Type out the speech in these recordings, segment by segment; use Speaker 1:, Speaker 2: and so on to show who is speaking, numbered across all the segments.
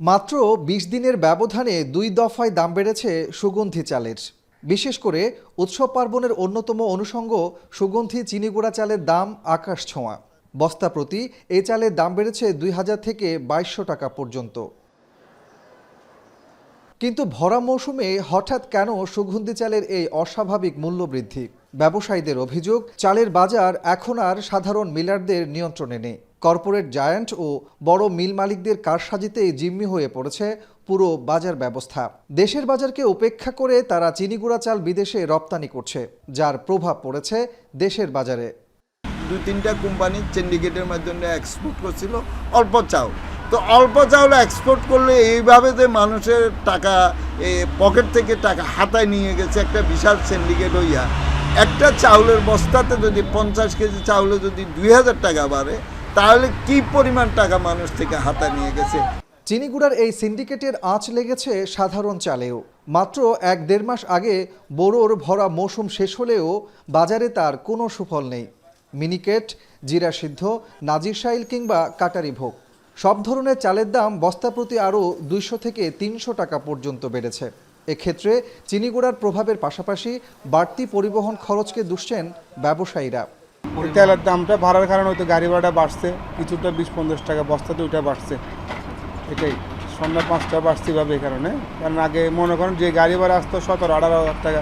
Speaker 1: মাত্র ২০ দিনের ব্যবধানে ২ দফায় দাম বেড়েছে সুগন্ধি চালের। বিশেষ করে উৎসব পার্বণের অন্যতম অনুষঙ্গ সুগন্ধি চিনিগুড়া চালের দাম আকাশ ছোঁয়া। বস্তা প্রতি এই চালের দাম বেড়েছে ২,০০০ থেকে ২২০০ টাকা পর্যন্ত। কিন্তু ভরা মৌসুমে হঠাৎ কেন সুগন্ধি চালের এই অস্বাভাবিক মূল্য বৃদ্ধি? ব্যবসায়ীদের অভিযোগ, চালের বাজার এখন আর সাধারণ মিলারদের নিয়ন্ত্রণে নেই। কর্পোরেট জায়ান্ট ও বড় মিল মালিকদের কারসাজিতেই জিম্মি হয়ে পড়েছে পুরো বাজার ব্যবস্থা। দেশের বাজারকে উপেক্ষা করে তারা চিনিগুড়া চাল বিদেশে রপ্তানি করছে, যার প্রভাব পড়েছে দেশের বাজারে।
Speaker 2: ২-৩টা কোম্পানি সিন্ডিকেটের মাধ্যমে এক্সপোর্ট করছিল অল্প চাউল। তো অল্প চাউল এক্সপোর্ট করলে এইভাবে যে মানুষের টাকা পকেট থেকে টাকা হাতায় নিয়ে গেছে একটা বিশাল সিন্ডিকেট হইয়া, একটা চাউলের বস্তাতে যদি ৫০ কেজি চাউলে যদি ২,০০০ টাকা বাড়ে, তাহলে কি পরিমাণ টাকা মানুষ থেকে হাতায় নিয়ে গেছে।
Speaker 1: চিনিগুড়ার এই সিন্ডিকেটের আঁচ লেগেছে সাধারণ চালেও। মাত্র ১-১.৫ মাস আগে বোরোর ভরা মৌসুম শেষ হলেও বাজারে তার কোনো সুফল নেই। মিনিকেট, জিরা সিদ্ধ, নাজিরশাইল কিংবা কাটারি ভোগ, সব ধরনের চালের দাম বস্তা প্রতি আরও ২০০ থেকে ৩০০ টাকা পর্যন্ত বেড়েছে। এক্ষেত্রে চিনিগুড়ার প্রভাবের পাশাপাশি বাড়তি পরিবহন খরচকে দুষছেন ব্যবসায়ীরা।
Speaker 3: তেলের দামটা বাড়ার কারণে হয়তো গাড়ি ভাড়া বাড়ছে, কিছুটা ২০-৫০ টাকা বস্তাতে ওইটা বাড়ছে। এটাই সন্ধ্যা ৫টা বাড়ছে ভাবে এই কারণে। কারণ আগে মনে করেন যে গাড়ি ভাড়া আসতো ১৭-১৮,০০০ টাকা,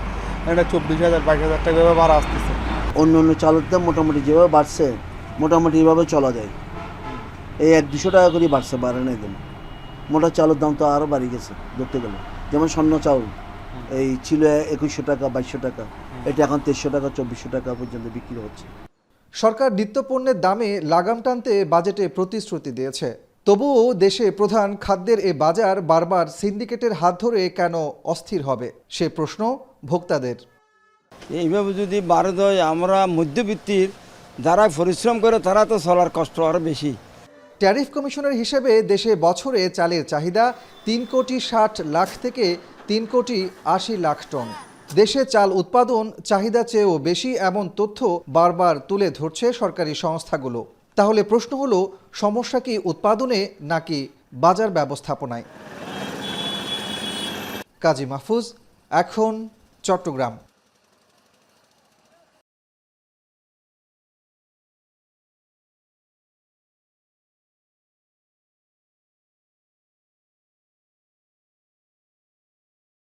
Speaker 3: এটা ২৪,০০০-২২,০০০ টাকা এভাবে ভাড়া আসতেছে।
Speaker 4: অন্য অন্য চালের দাম মোটামুটি যেভাবে বাড়ছে, মোটামুটি এভাবে চলা যায়। এই ১-২০০ টাকা করে বাড়ছে, বাড়ে না একদম। মোটা চালের দাম তো আরও বাড়ি গেছে ধরতে গেলে। যেমন স্বর্ণ চাউল এই ছিল ২১০০ টাকা, ২২০০ টাকা, এটা এখন ২৩০০ টাকা, ২৪০০ টাকা পর্যন্ত বিক্রি হচ্ছে।
Speaker 1: সরকার নিত্যপণ্যের দামে লাগাম টানতে বাজেটে প্রতিশ্রুতি দিয়েছে। তবুও দেশে প্রধান খাদ্যের এ বাজার বারবার সিন্ডিকেটের হাত ধরে কেন অস্থির হবে, সে প্রশ্ন ভোক্তাদের।
Speaker 5: এইভাবে যদি বাড়ে হয়, আমরা মধ্যবিত্তির যারা পরিশ্রম করে তারা তো চলার কষ্ট আরও বেশি।
Speaker 1: ট্যারিফ কমিশনের হিসেবে দেশে বছরে চালের চাহিদা ৩,৬০,০০,০০০ থেকে ৩,৮০,০০,০০০ টন। দেশে চাল উৎপাদন চাহিদা চেয়েও বেশি, এমন তথ্য বারবার তুলে ধরছে সরকারি সংস্থাগুলো। তাহলে প্রশ্ন হলো, সমস্যা কি উৎপাদনে নাকি বাজার ব্যবস্থাপনায়? কাজী মাহফুজ, এখন, চট্টগ্রাম।